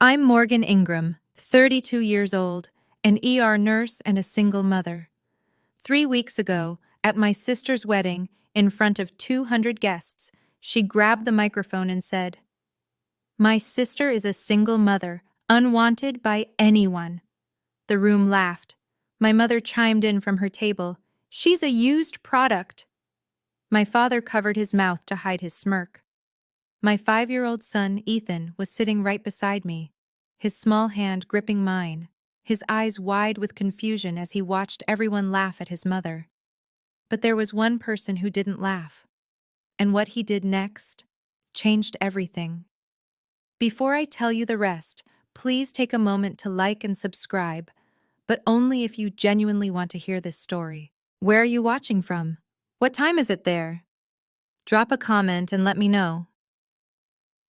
I'm Morgan Ingram, 32 years old, an ER nurse and a single mother. 3 weeks ago, at my sister's wedding, in front of 200 guests, she grabbed the microphone and said, "My sister is a single mother, unwanted by anyone." The room laughed. My mother chimed in from her table, "She's a used product." My father covered his mouth to hide his smirk. My 5-year-old son, Ethan, was sitting right beside me, his small hand gripping mine, his eyes wide with confusion as he watched everyone laugh at his mother. But there was one person who didn't laugh, and what he did next changed everything. Before I tell you the rest, please take a moment to like and subscribe, but only if you genuinely want to hear this story. Where are you watching from? What time is it there? Drop a comment and let me know.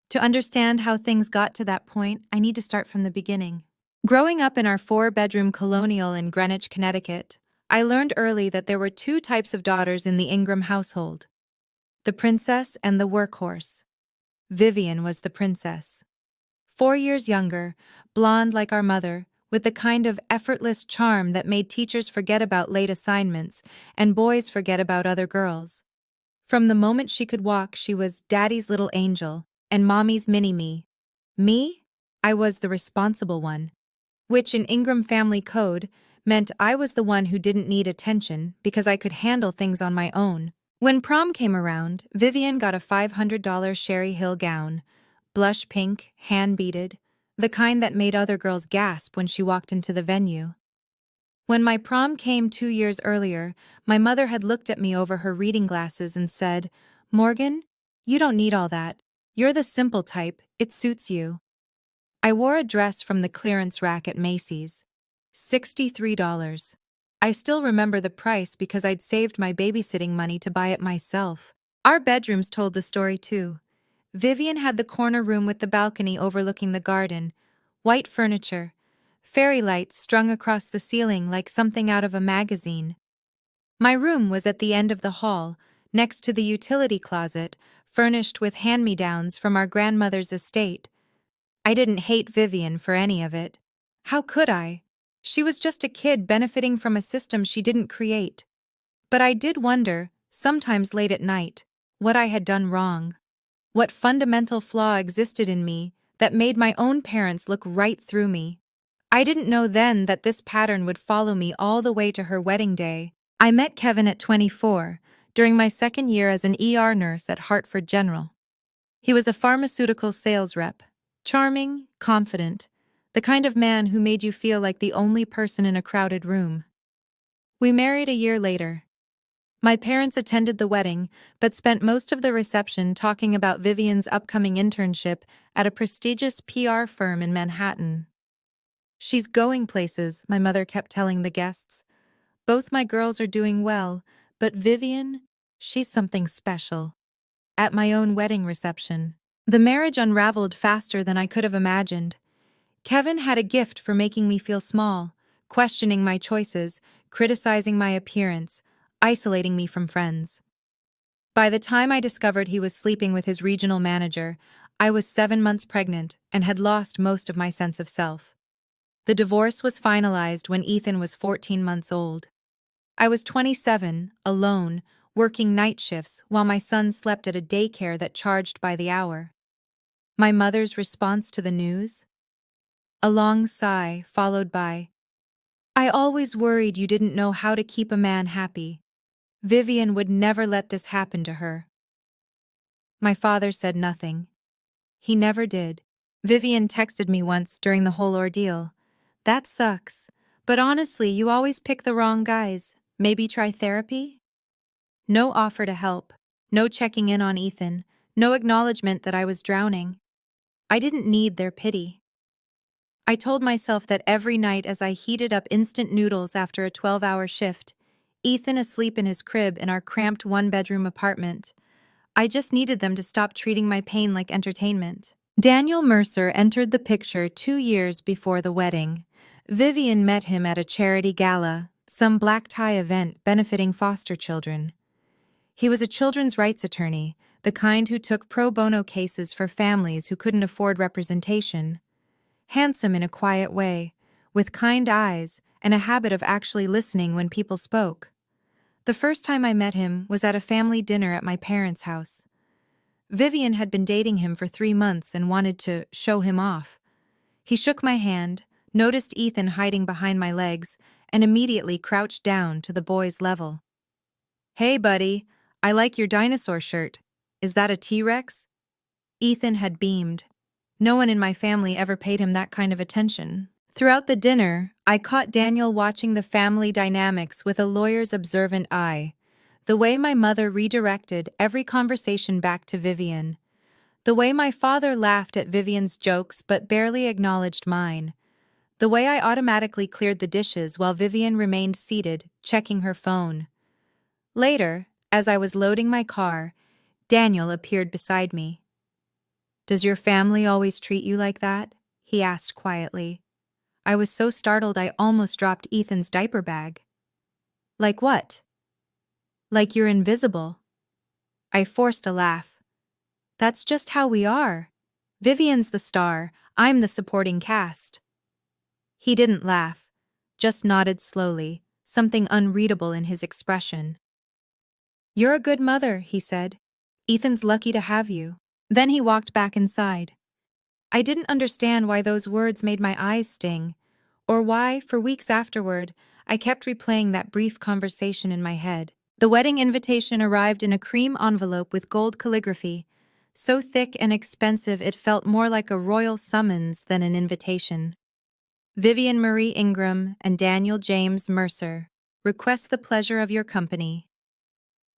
To understand how things got to that point, I need to start from the beginning. Growing up in our 4-bedroom colonial in Greenwich, Connecticut, I learned early that there were two types of daughters in the Ingram household: the princess and the workhorse. Vivian was the princess. 4 years younger, blonde like our mother, with the kind of effortless charm that made teachers forget about late assignments and boys forget about other girls. From the moment she could walk, she was Daddy's little angel and Mommy's mini-me. Me? I was the responsible one, which in Ingram family code meant I was the one who didn't need attention because I could handle things on my own. When prom came around, Vivian got a $500 Sherry Hill gown, blush pink, hand-beaded, the kind that made other girls gasp when she walked into the venue. When my prom came 2 years earlier, my mother had looked at me over her reading glasses and said, "Morgan, you don't need all that. You're the simple type, it suits you." I wore a dress from the clearance rack at Macy's. $63. I still remember the price because I'd saved my babysitting money to buy it myself. Our bedrooms told the story too. Vivian had the corner room with the balcony overlooking the garden, white furniture, fairy lights strung across the ceiling like something out of a magazine. My room was at the end of the hall, next to the utility closet, furnished with hand-me-downs from our grandmother's estate. I didn't hate Vivian for any of it. How could I? She was just a kid benefiting from a system she didn't create. But I did wonder, sometimes late at night, what I had done wrong. What fundamental flaw existed in me that made my own parents look right through me. I didn't know then that this pattern would follow me all the way to her wedding day. I met Kevin at 24, during my second year as an ER nurse at Hartford General. He was a pharmaceutical sales rep, charming, confident, the kind of man who made you feel like the only person in a crowded room. We married a year later. My parents attended the wedding, but spent most of the reception talking about Vivian's upcoming internship at a prestigious PR firm in Manhattan. "She's going places," my mother kept telling the guests. "Both my girls are doing well, but Vivian, she's something special." At my own wedding reception, the marriage unraveled faster than I could have imagined. Kevin had a gift for making me feel small, questioning my choices, criticizing my appearance, isolating me from friends. By the time I discovered he was sleeping with his regional manager, I was 7 months pregnant and had lost most of my sense of self. The divorce was finalized when Ethan was 14 months old. I was 27, alone, working night shifts while my son slept at a daycare that charged by the hour. My mother's response to the news? A long sigh, followed by, "I always worried you didn't know how to keep a man happy. Vivian would never let this happen to her." My father said nothing. He never did. Vivian texted me once during the whole ordeal. "That sucks. But honestly, you always pick the wrong guys. Maybe try therapy?" No offer to help, no checking in on Ethan, no acknowledgement that I was drowning. I didn't need their pity. I told myself that every night as I heated up instant noodles after a 12-hour shift, Ethan asleep in his crib in our cramped 1-bedroom apartment, I just needed them to stop treating my pain like entertainment. Daniel Mercer entered the picture 2 years before the wedding. Vivian met him at a charity gala, some black tie event benefiting foster children. He was a children's rights attorney, the kind who took pro bono cases for families who couldn't afford representation. handsome in a quiet way, with kind eyes and a habit of actually listening when people spoke. The first time I met him was at a family dinner at my parents' house. Vivian had been dating him for 3 months and wanted to show him off. He shook my hand, noticed Ethan hiding behind my legs, and immediately crouched down to the boy's level. "Hey, buddy, I like your dinosaur shirt. Is that a T-Rex?" Ethan had beamed. No one in my family ever paid him that kind of attention. Throughout the dinner, I caught Daniel watching the family dynamics with a lawyer's observant eye. The way my mother redirected every conversation back to Vivian. The way my father laughed at Vivian's jokes but barely acknowledged mine. The way I automatically cleared the dishes while Vivian remained seated, checking her phone. Later, as I was loading my car, Daniel appeared beside me. "Does your family always treat you like that?" he asked quietly. I was so startled I almost dropped Ethan's diaper bag. "Like what?" "Like you're invisible." I forced a laugh. "That's just how we are. Vivian's the star, I'm the supporting cast." He didn't laugh, just nodded slowly, something unreadable in his expression. "You're a good mother," he said. "Ethan's lucky to have you." Then he walked back inside. I didn't understand why those words made my eyes sting, or why, for weeks afterward, I kept replaying that brief conversation in my head. The wedding invitation arrived in a cream envelope with gold calligraphy, so thick and expensive it felt more like a royal summons than an invitation. "Vivian Marie Ingram and Daniel James Mercer request the pleasure of your company."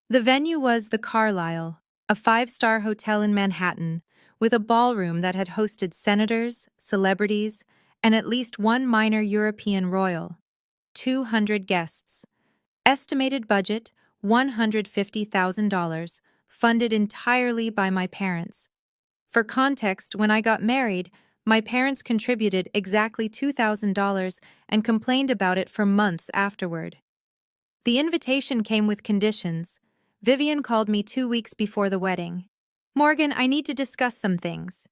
The venue was the Carlyle, a 5-star hotel in Manhattan, with a ballroom that had hosted senators, celebrities, and at least one minor European royal. 200 guests. Estimated budget, $150,000, funded entirely by my parents. For context, when I got married, my parents contributed exactly $2,000 and complained about it for months afterward. The invitation came with conditions. Vivian called me 2 weeks before the wedding. "Morgan, I need to discuss some things."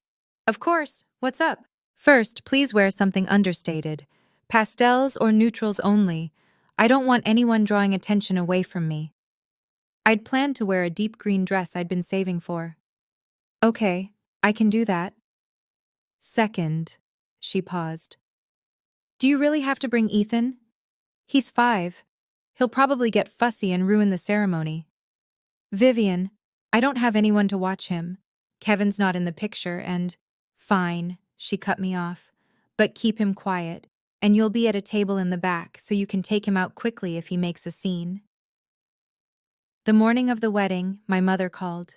"Of course, what's up?" "First, please wear something understated. Pastels or neutrals only. I don't want anyone drawing attention away from me." I'd planned to wear a deep green dress I'd been saving for. "Okay, I can do that." "Second," she paused. "Do you really have to bring Ethan? He's 5. He'll probably get fussy and ruin the ceremony." "Vivian, I don't have anyone to watch him. Kevin's not in the picture and—" "Fine," she cut me off. "But keep him quiet, and you'll be at a table in the back so you can take him out quickly if he makes a scene." The morning of the wedding, my mother called.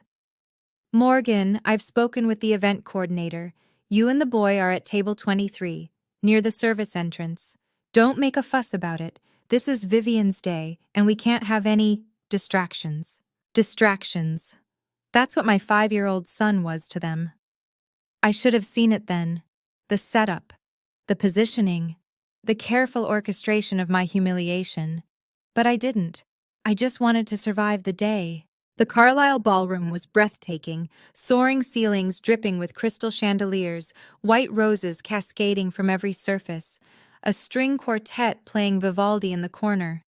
"Morgan, I've spoken with the event coordinator. You and the boy are at table 23, near the service entrance. Don't make a fuss about it. This is Vivian's day, and we can't have any distractions." Distractions. That's what my 5-year-old son was to them. I should have seen it then. The setup, the positioning, the careful orchestration of my humiliation. But I didn't. I just wanted to survive the day. The Carlisle ballroom was breathtaking, soaring ceilings dripping with crystal chandeliers, white roses cascading from every surface, a string quartet playing Vivaldi in the corner.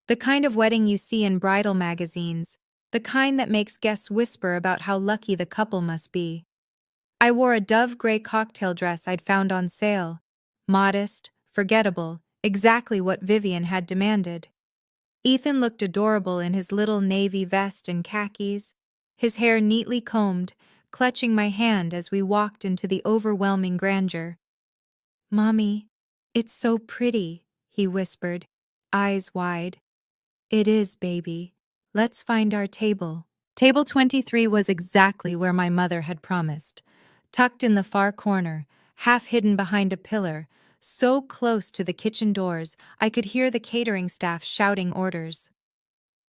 The kind of wedding you see in bridal magazines, the kind that makes guests whisper about how lucky the couple must be. I wore a dove gray cocktail dress I'd found on sale. Modest, forgettable, exactly what Vivian had demanded. Ethan looked adorable in his little navy vest and khakis, his hair neatly combed, clutching my hand as we walked into the overwhelming grandeur. "Mommy, it's so pretty," he whispered, eyes wide. "It is, baby. Let's find our table." Table 23 was exactly where my mother had promised, tucked in the far corner, half hidden behind a pillar, so close to the kitchen doors I could hear the catering staff shouting orders.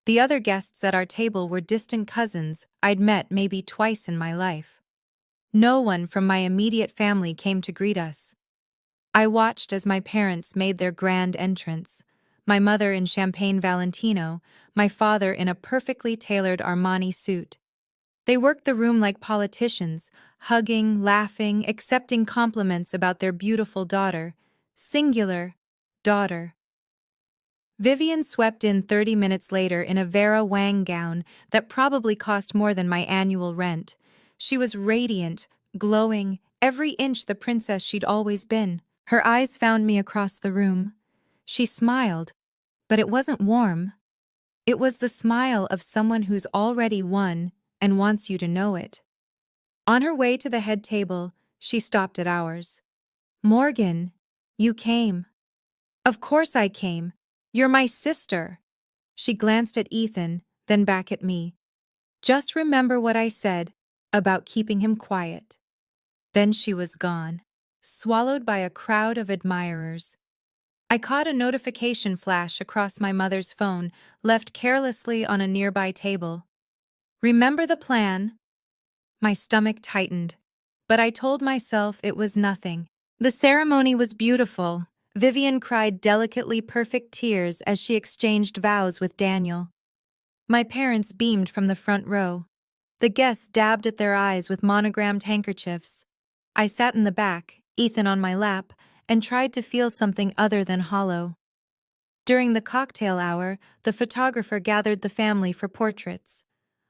The other guests at our table were distant cousins I'd met maybe twice in my life. No one from my immediate family came to greet us. I watched as my parents made their grand entrance, my mother in champagne Valentino, my father in a perfectly tailored Armani suit. They worked the room like politicians, hugging, laughing, accepting compliments about their beautiful daughter. Singular, daughter. Vivian swept in 30 minutes later in a Vera Wang gown that probably cost more than my annual rent. She was radiant, glowing, every inch the princess she'd always been. Her eyes found me across the room. She smiled, but it wasn't warm. It was the smile of someone who's already won and wants you to know it. On her way to the head table, she stopped at ours. "Morgan, you came." "Of course I came. You're my sister." She glanced at Ethan, then back at me. "Just remember what I said about keeping him quiet." Then she was gone, swallowed by a crowd of admirers. I caught a notification flash across my mother's phone, left carelessly on a nearby table. "Remember the plan?" My stomach tightened, but I told myself it was nothing. The ceremony was beautiful. Vivian cried delicately perfect tears as she exchanged vows with Daniel. My parents beamed from the front row. The guests dabbed at their eyes with monogrammed handkerchiefs. I sat in the back, Ethan on my lap, and tried to feel something other than hollow. During the cocktail hour, the photographer gathered the family for portraits.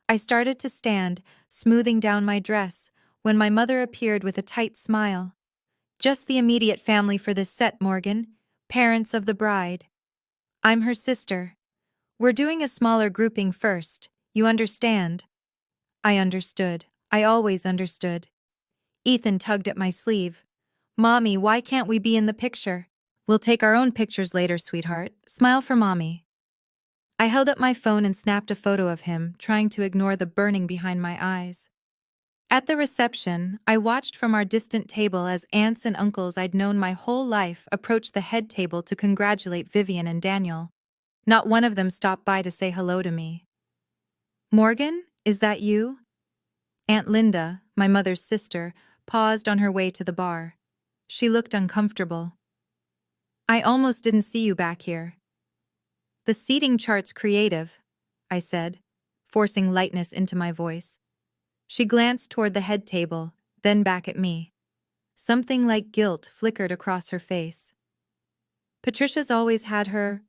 I started to stand, smoothing down my dress, when my mother appeared with a tight smile. "Just the immediate family for this set, Morgan. Parents of the bride. I'm her sister. We're doing a smaller grouping first, you understand?" I understood. I always understood. Ethan tugged at my sleeve. "Mommy, why can't we be in the picture?" "We'll take our own pictures later, sweetheart. Smile for Mommy." I held up my phone and snapped a photo of him, trying to ignore the burning behind my eyes. At the reception, I watched from our distant table as aunts and uncles I'd known my whole life approached the head table to congratulate Vivian and Daniel. Not one of them stopped by to say hello to me. "Morgan, is that you?" Aunt Linda, my mother's sister, paused on her way to the bar. She looked uncomfortable. "I almost didn't see you back here." "The seating chart's creative," I said, forcing lightness into my voice. She glanced toward the head table, then back at me. Something like guilt flickered across her face. "Patricia's always had her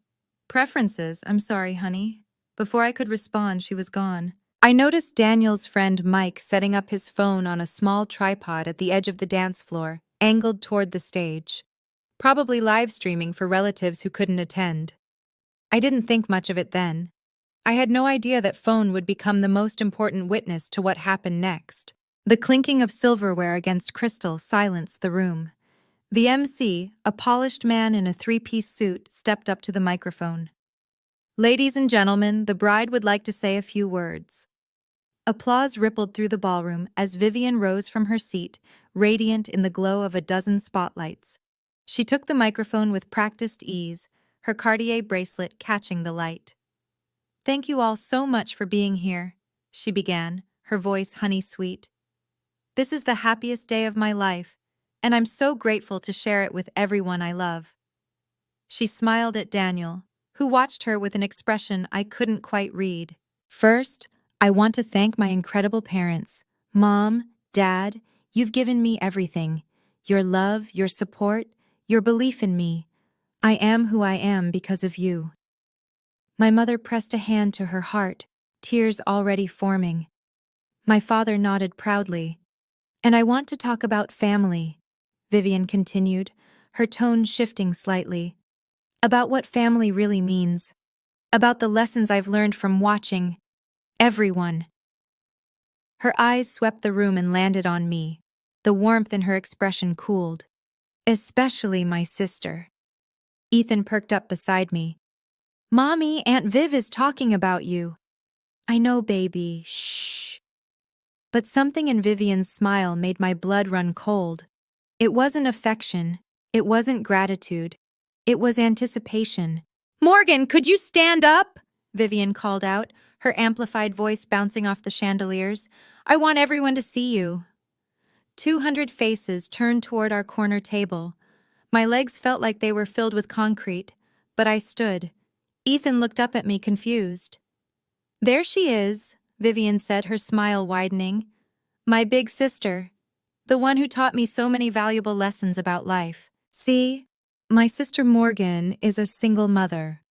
preferences, I'm sorry, honey." Before I could respond, she was gone. I noticed Daniel's friend Mike setting up his phone on a small tripod at the edge of the dance floor, angled toward the stage. Probably live streaming for relatives who couldn't attend. I didn't think much of it then. I had no idea that phone would become the most important witness to what happened next. The clinking of silverware against crystal silenced the room. The MC, a polished man in a three-piece suit, stepped up to the microphone. "Ladies and gentlemen, the bride would like to say a few words." Applause rippled through the ballroom as Vivian rose from her seat, radiant in the glow of a dozen spotlights. She took the microphone with practiced ease, her Cartier bracelet catching the light. "Thank you all so much for being here," she began, her voice honey-sweet. "This is the happiest day of my life, and I'm so grateful to share it with everyone I love." She smiled at Daniel, who watched her with an expression I couldn't quite read. "First, I want to thank my incredible parents. Mom, Dad, you've given me everything. Your love, your support, your belief in me. I am who I am because of you." My mother pressed a hand to her heart, tears already forming. My father nodded proudly. "And I want to talk about family," Vivian continued, her tone shifting slightly. "About what family really means. About the lessons I've learned from watching everyone." Her eyes swept the room and landed on me. The warmth in her expression cooled. "Especially my sister." Ethan perked up beside me. "Mommy, Aunt Viv is talking about you." "I know, baby. Shh." But something in Vivian's smile made my blood run cold. It wasn't affection. It wasn't gratitude. It was anticipation. "Morgan, could you stand up?" Vivian called out, her amplified voice bouncing off the chandeliers. "I want everyone to see you." 200 faces turned toward our corner table. My legs felt like they were filled with concrete, but I stood. Ethan looked up at me confused. "There she is," Vivian said, her smile widening. My big sister. The one who taught me so many valuable lessons about life. See, my sister Morgan is a single mother.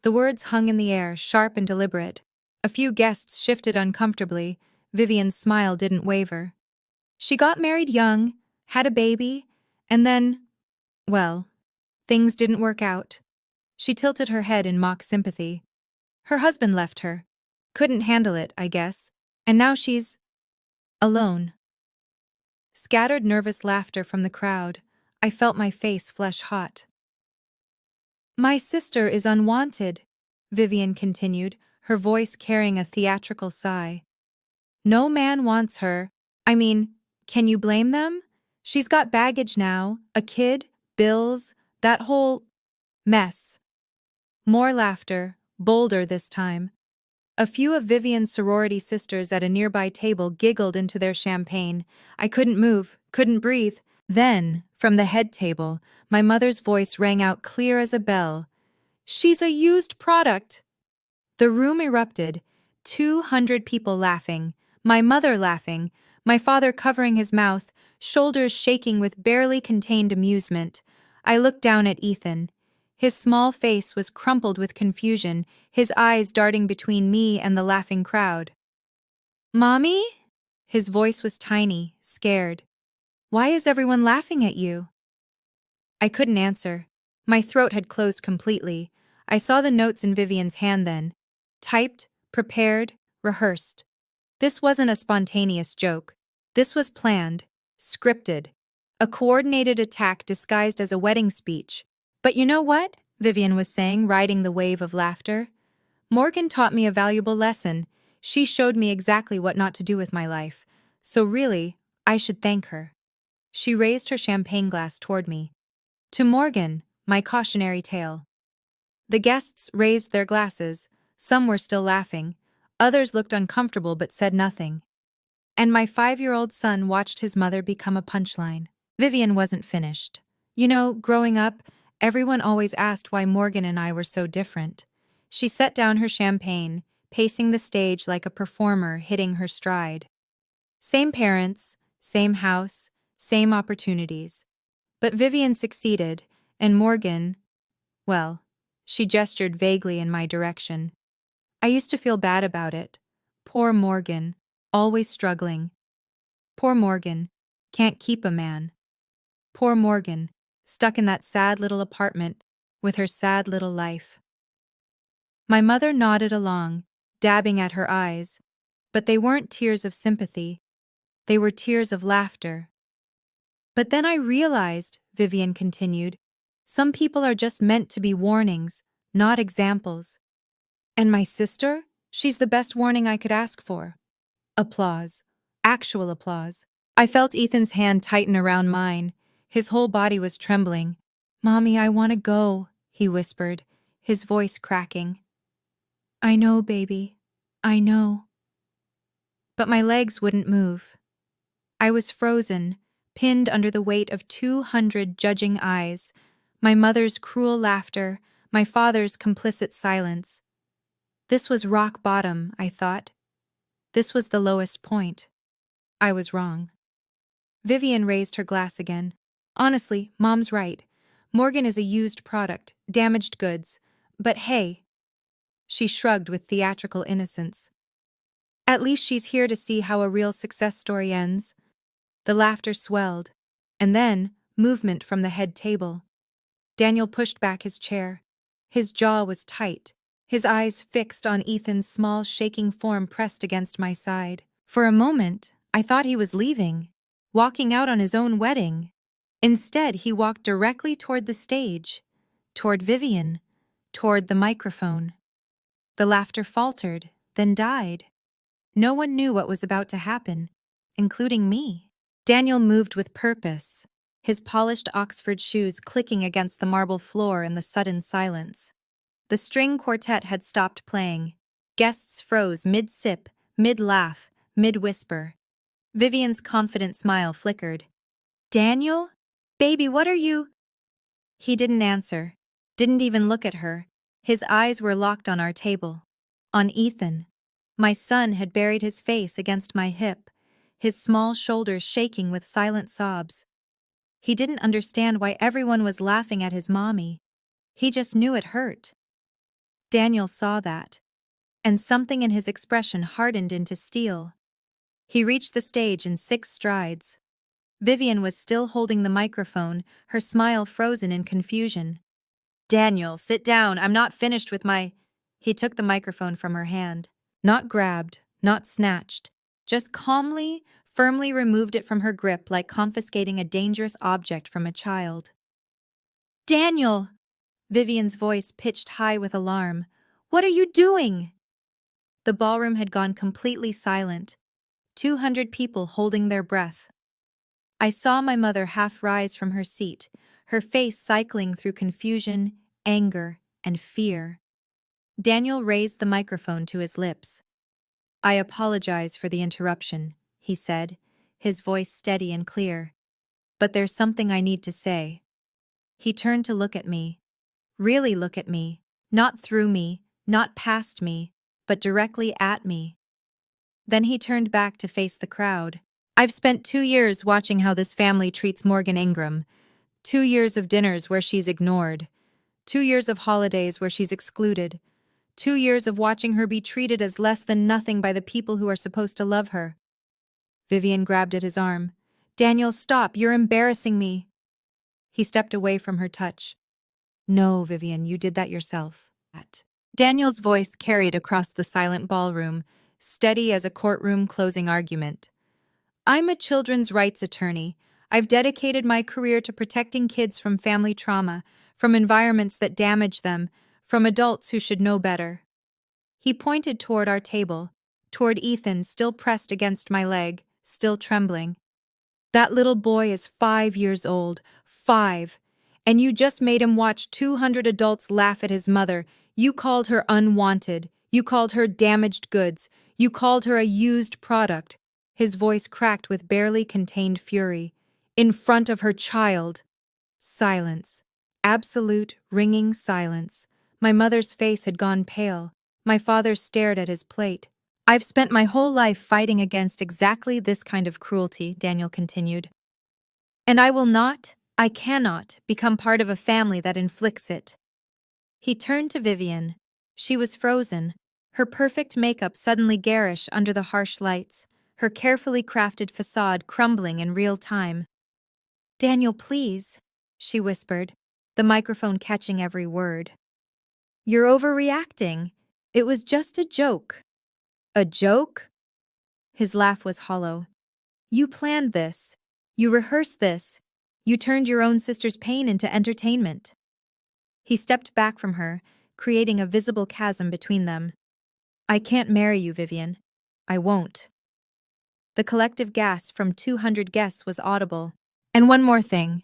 The words hung in the air, sharp and deliberate. A few guests shifted uncomfortably. Vivian's smile didn't waver. She got married young, had a baby, and then, well, things didn't work out. She tilted her head in mock sympathy. Her husband left her. Couldn't handle it, I guess. And now she's alone. Scattered nervous laughter from the crowd. I felt my face flush hot. My sister is unwanted, Vivian continued, her voice carrying a theatrical sigh. No man wants her. I mean, can you blame them? She's got baggage now, a kid, bills, that whole mess. More laughter, bolder this time. A few of Vivian's sorority sisters at a nearby table giggled into their champagne. I couldn't move, couldn't breathe. Then, from the head table, my mother's voice rang out clear as a bell. She's a used product. The room erupted, 200 people laughing, my mother laughing, my father covering his mouth, shoulders shaking with barely contained amusement. I looked down at Ethan. His small face was crumpled with confusion, his eyes darting between me and the laughing crowd. Mommy? His voice was tiny, scared. Why is everyone laughing at you? I couldn't answer. My throat had closed completely. I saw the notes in Vivian's hand then. Typed, prepared, rehearsed. This wasn't a spontaneous joke. This was planned, scripted. A coordinated attack disguised as a wedding speech. But you know what? Vivian was saying, riding the wave of laughter. Morgan taught me a valuable lesson. She showed me exactly what not to do with my life. So really, I should thank her. She raised her champagne glass toward me. To Morgan, my cautionary tale. The guests raised their glasses. Some were still laughing. Others looked uncomfortable but said nothing. And my 5-year-old son watched his mother become a punchline. Vivian wasn't finished. You know, growing up, everyone always asked why Morgan and I were so different. She set down her champagne, pacing the stage like a performer hitting her stride. Same parents, same house, same opportunities. But Vivian succeeded, and Morgan, well, she gestured vaguely in my direction. I used to feel bad about it. Poor Morgan, always struggling. Poor Morgan, can't keep a man. Poor Morgan, stuck in that sad little apartment with her sad little life. My mother nodded along, dabbing at her eyes, but they weren't tears of sympathy. They were tears of laughter. But then I realized, Vivian continued, some people are just meant to be warnings, not examples. And my sister? She's the best warning I could ask for. Applause. Actual applause. I felt Ethan's hand tighten around mine. His whole body was trembling. Mommy, I want to go, he whispered, his voice cracking. I know, baby. I know. But my legs wouldn't move. I was frozen, pinned under the weight of 200 judging eyes, my mother's cruel laughter, my father's complicit silence. This was rock bottom, I thought. This was the lowest point. I was wrong. Vivian raised her glass again. Honestly, Mom's right. Morgan is a used product, damaged goods. But hey, she shrugged with theatrical innocence. At least she's here to see how a real success story ends. The laughter swelled, and then movement from the head table. Daniel pushed back his chair. His jaw was tight, his eyes fixed on Ethan's small, shaking form pressed against my side. For a moment, I thought he was leaving, walking out on his own wedding. Instead, he walked directly toward the stage, toward Vivian, toward the microphone. The laughter faltered, then died. No one knew what was about to happen, including me. Daniel moved with purpose, his polished Oxford shoes clicking against the marble floor in the sudden silence. The string quartet had stopped playing. Guests froze mid-sip, mid-laugh, mid-whisper. Vivian's confident smile flickered. Daniel? Baby, what are you? He didn't answer, didn't even look at her. His eyes were locked on our table. On Ethan. My son had buried his face against my hip, his small shoulders shaking with silent sobs. He didn't understand why everyone was laughing at his mommy. He just knew it hurt. Daniel saw that, and something in his expression hardened into steel. He reached the stage in 6 strides. Vivian was still holding the microphone, her smile frozen in confusion. "Daniel, sit down, I'm not finished with my—" He took the microphone from her hand. Not grabbed, not snatched, just calmly, firmly removed it from her grip like confiscating a dangerous object from a child. "Daniel!" Vivian's voice pitched high with alarm. "What are you doing?" The ballroom had gone completely silent, 200 people holding their breath. I saw my mother half rise from her seat, her face cycling through confusion, anger, and fear. Daniel raised the microphone to his lips. "I apologize for the interruption," he said, his voice steady and clear. "But there's something I need to say." He turned to look at me. Really look at me, not through me, not past me, but directly at me. Then he turned back to face the crowd. "I've spent 2 years watching how this family treats Morgan Ingram. 2 years of dinners where she's ignored. 2 years of holidays where she's excluded. 2 years of watching her be treated as less than nothing by the people who are supposed to love her." Vivian grabbed at his arm. "Daniel, stop, you're embarrassing me." He stepped away from her touch. "No, Vivian, you did that yourself." Daniel's voice carried across the silent ballroom, steady as a courtroom closing argument. "I'm a children's rights attorney. I've dedicated my career to protecting kids from family trauma, from environments that damage them, from adults who should know better." He pointed toward our table, toward Ethan still pressed against my leg, still trembling. "That little boy is 5 years old, 5. And you just made him watch 200 adults laugh at his mother. You called her unwanted. You called her damaged goods. You called her a used product." His voice cracked with barely contained fury. "In front of her child." Silence. Absolute, ringing silence. My mother's face had gone pale. My father stared at his plate. "I've spent my whole life fighting against exactly this kind of cruelty," Daniel continued. "And I cannot, become part of a family that inflicts it." He turned to Vivian. She was frozen, her perfect makeup suddenly garish under the harsh lights, her carefully crafted facade crumbling in real time. "Daniel, please," she whispered, the microphone catching every word. "You're overreacting. It was just a joke." "A joke?" His laugh was hollow. "You planned this. You rehearsed this. You turned your own sister's pain into entertainment." He stepped back from her, creating a visible chasm between them. "I can't marry you, Vivian. I won't." The collective gasp from 200 guests was audible. "And one more thing."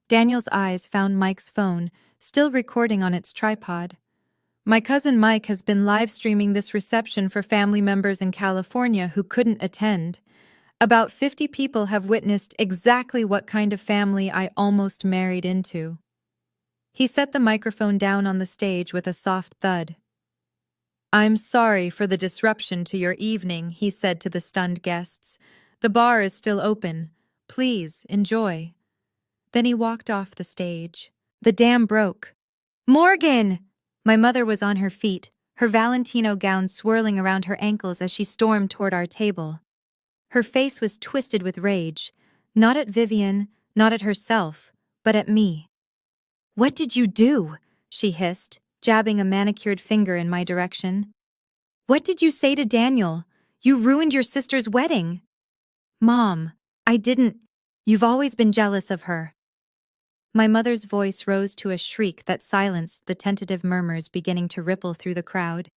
Daniel's eyes found Mike's phone, still recording on its tripod. "My cousin Mike has been live streaming this reception for family members in California who couldn't attend. About 50 people have witnessed exactly what kind of family I almost married into." He set the microphone down on the stage with a soft thud. "I'm sorry for the disruption to your evening," he said to the stunned guests. "The bar is still open. Please, enjoy." Then he walked off the stage. The dam broke. "Morgan!" My mother was on her feet, her Valentino gown swirling around her ankles as she stormed toward our table. Her face was twisted with rage, not at Vivian, not at herself, but at me. "What did you do?" she hissed, jabbing a manicured finger in my direction. "What did you say to Daniel? You ruined your sister's wedding." "Mom, I didn't. You've always been jealous of her." My mother's voice rose to a shriek that silenced the tentative murmurs beginning to ripple through the crowd.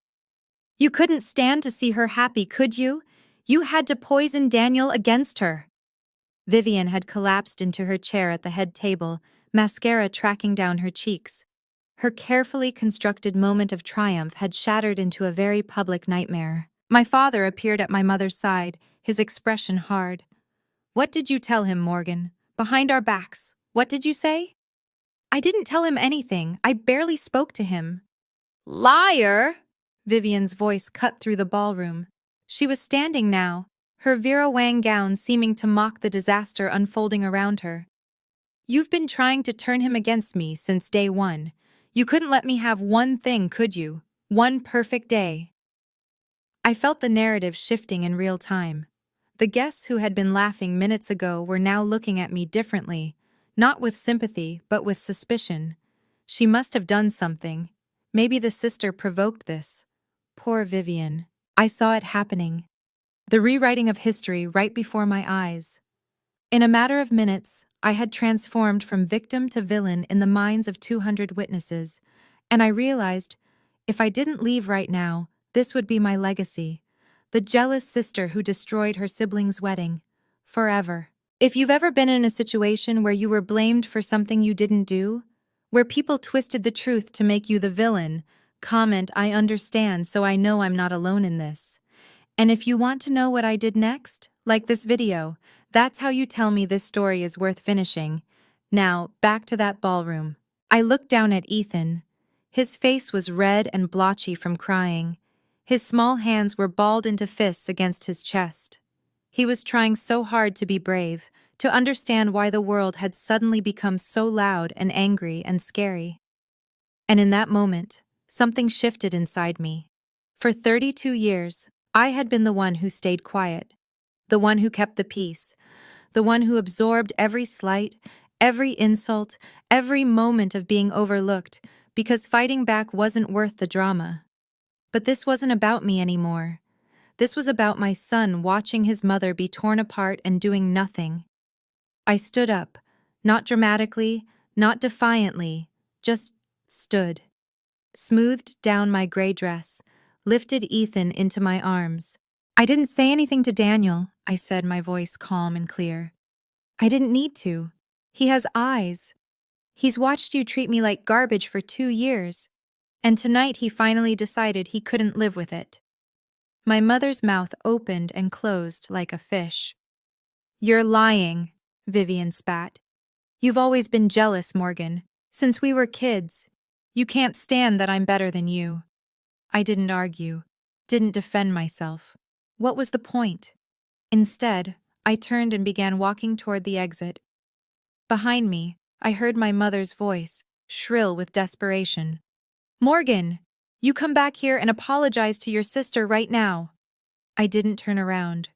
"You couldn't stand to see her happy, could you? You had to poison Daniel against her." Vivian had collapsed into her chair at the head table, mascara tracking down her cheeks. Her carefully constructed moment of triumph had shattered into a very public nightmare. My father appeared at my mother's side, his expression hard. "What did you tell him, Morgan? Behind our backs. What did you say?" "I didn't tell him anything. I barely spoke to him." "Liar!" Vivian's voice cut through the ballroom. She was standing now, her Vera Wang gown seeming to mock the disaster unfolding around her. "You've been trying to turn him against me since day one. You couldn't let me have one thing, could you? One perfect day." I felt the narrative shifting in real time. The guests who had been laughing minutes ago were now looking at me differently, not with sympathy, but with suspicion. She must have done something. Maybe the sister provoked this. Poor Vivian. I saw it happening. The rewriting of history right before my eyes. In a matter of minutes, I had transformed from victim to villain in the minds of 200 witnesses, and I realized, if I didn't leave right now, this would be my legacy. The jealous sister who destroyed her sibling's wedding. Forever. If you've ever been in a situation where you were blamed for something you didn't do, where people twisted the truth to make you the villain, comment "I understand, so I know I'm not alone in this." And if you want to know what I did next, like this video, that's how you tell me this story is worth finishing. Now, back to that ballroom. I looked down at Ethan. His face was red and blotchy from crying. His small hands were balled into fists against his chest. He was trying so hard to be brave, to understand why the world had suddenly become so loud and angry and scary. And in that moment, something shifted inside me. For 32 years, I had been the one who stayed quiet, the one who kept the peace, the one who absorbed every slight, every insult, every moment of being overlooked, because fighting back wasn't worth the drama. But this wasn't about me anymore. This was about my son watching his mother be torn apart and doing nothing. I stood up, not dramatically, not defiantly, just stood. Smoothed down my gray dress, lifted Ethan into my arms. "I didn't say anything to Daniel," I said, my voice calm and clear. "I didn't need to. He has eyes. He's watched you treat me like garbage for 2 years. And tonight he finally decided he couldn't live with it." My mother's mouth opened and closed like a fish. "You're lying," Vivian spat. "You've always been jealous, Morgan. Since we were kids. You can't stand that I'm better than you." I didn't argue, didn't defend myself. What was the point? Instead, I turned and began walking toward the exit. Behind me, I heard my mother's voice, shrill with desperation. "Morgan, you come back here and apologize to your sister right now." I didn't turn around.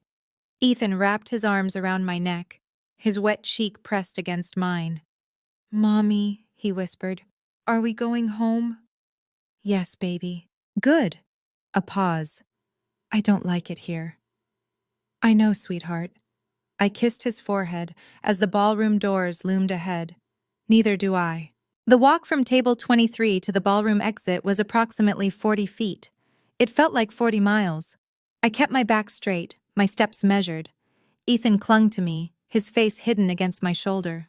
Ethan wrapped his arms around my neck, his wet cheek pressed against mine. "Mommy," he whispered, "are we going home?" "Yes, baby." "Good." A pause. "I don't like it here." "I know, sweetheart." I kissed his forehead as the ballroom doors loomed ahead. "Neither do I." The walk from table 23 to the ballroom exit was approximately 40 feet. It felt like 40 miles. I kept my back straight, my steps measured. Ethan clung to me, his face hidden against my shoulder.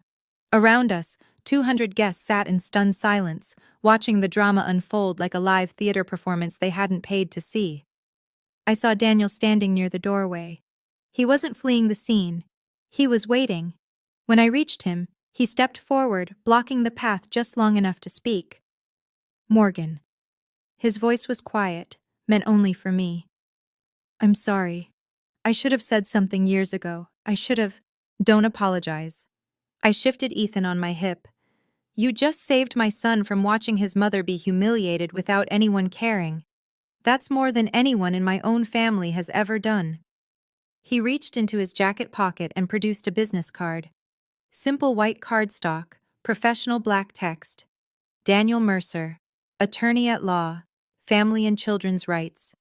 Around us, 200 guests sat in stunned silence, watching the drama unfold like a live theater performance they hadn't paid to see. I saw Daniel standing near the doorway. He wasn't fleeing the scene. He was waiting. When I reached him, he stepped forward, blocking the path just long enough to speak. "Morgan." His voice was quiet, meant only for me. "I'm sorry. I should have said something years ago. I should have—" "Don't apologize." I shifted Ethan on my hip. "You just saved my son from watching his mother be humiliated without anyone caring. That's more than anyone in my own family has ever done." He reached into his jacket pocket and produced a business card. Simple white cardstock, professional black text. Daniel Mercer, attorney at law, family and children's rights.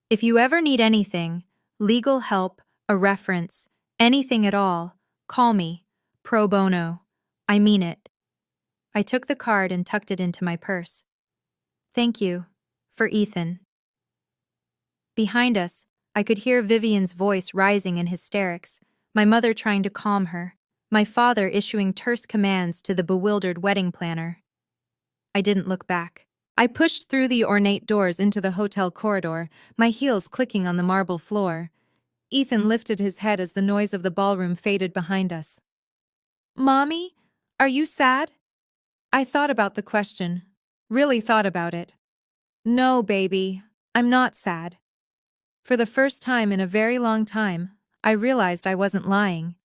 "If you ever need anything, legal help, a reference, anything at all, call me. Pro bono. I mean it." I took the card and tucked it into my purse. "Thank you. For Ethan." Behind us, I could hear Vivian's voice rising in hysterics, my mother trying to calm her, my father issuing terse commands to the bewildered wedding planner. I didn't look back. I pushed through the ornate doors into the hotel corridor, my heels clicking on the marble floor. Ethan lifted his head as the noise of the ballroom faded behind us. "Mommy, are you sad?" I thought about the question. Really thought about it. "No, baby, I'm not sad." For the first time in a very long time, I realized I wasn't lying.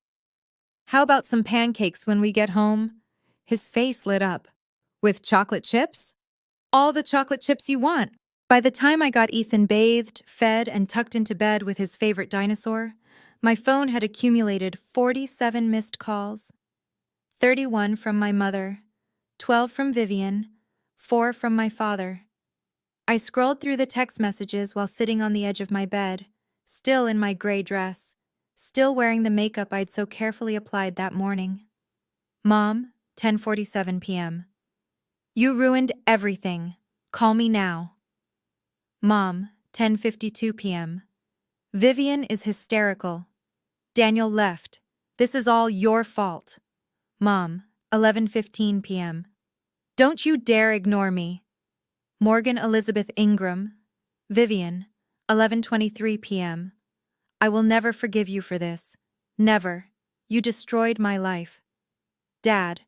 How about some pancakes when we get home? His face lit up. With chocolate chips? All the chocolate chips you want. By the time I got Ethan bathed, fed, and tucked into bed with his favorite dinosaur, my phone had accumulated 47 missed calls. 31 from my mother, 12 from Vivian, 4 from my father. I scrolled through the text messages while sitting on the edge of my bed, still in my gray dress, still wearing the makeup I'd so carefully applied that morning. Mom, 10:47 p.m. You ruined everything. Call me now. Mom, 10:52 p.m. Vivian is hysterical. Daniel left. This is all your fault. Mom, 11:15 p.m. Don't you dare ignore me. Morgan Elizabeth Ingram. Vivian, 11:23 p.m. I will never forgive you for this. Never. You destroyed my life. Dad,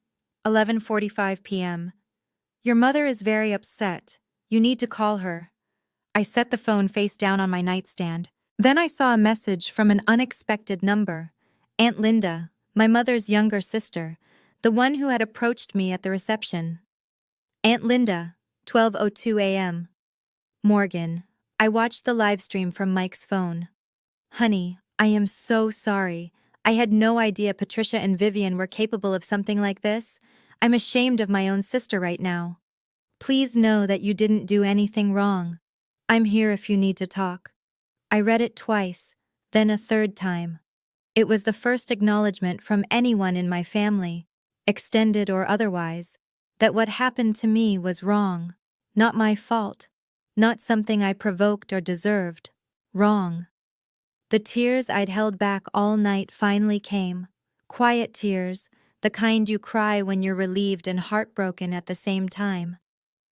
11:45 p.m. Your mother is very upset. You need to call her. I set the phone face down on my nightstand. Then I saw a message from an unexpected number. Aunt Linda, my mother's younger sister, the one who had approached me at the reception. Aunt Linda, 12:02 a.m. Morgan, I watched the live stream from Mike's phone. Honey, I am so sorry. I had no idea Patricia and Vivian were capable of something like this. I'm ashamed of my own sister right now. Please know that you didn't do anything wrong. I'm here if you need to talk. I read it twice, then a third time. It was the first acknowledgement from anyone in my family, extended or otherwise, that what happened to me was wrong. Not my fault. Not something I provoked or deserved. Wrong. The tears I'd held back all night finally came. Quiet tears, the kind you cry when you're relieved and heartbroken at the same time.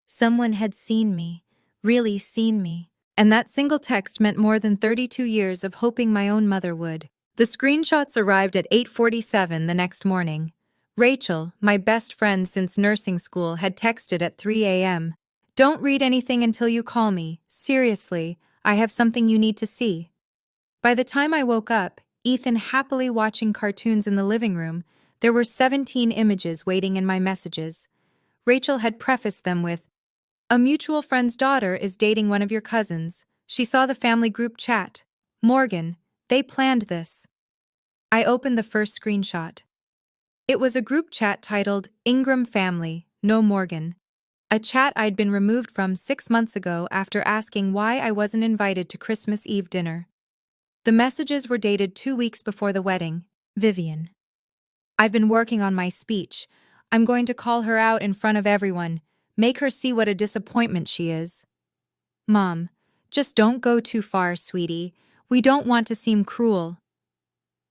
Someone had seen me, really seen me. And that single text meant more than 32 years of hoping my own mother would. The screenshots arrived at 8:47 the next morning. Rachel, my best friend since nursing school, had texted at 3 a.m. Don't read anything until you call me. Seriously, I have something you need to see. By the time I woke up, Ethan happily watching cartoons in the living room, there were 17 images waiting in my messages. Rachel had prefaced them with, "A mutual friend's daughter is dating one of your cousins. She saw the family group chat. Morgan, they planned this." I opened the first screenshot. It was a group chat titled Ingram Family, No Morgan. A chat I'd been removed from 6 months ago after asking why I wasn't invited to Christmas Eve dinner. The messages were dated 2 weeks before the wedding. Vivian. I've been working on my speech. I'm going to call her out in front of everyone. Make her see what a disappointment she is. Mom, just don't go too far, sweetie. We don't want to seem cruel.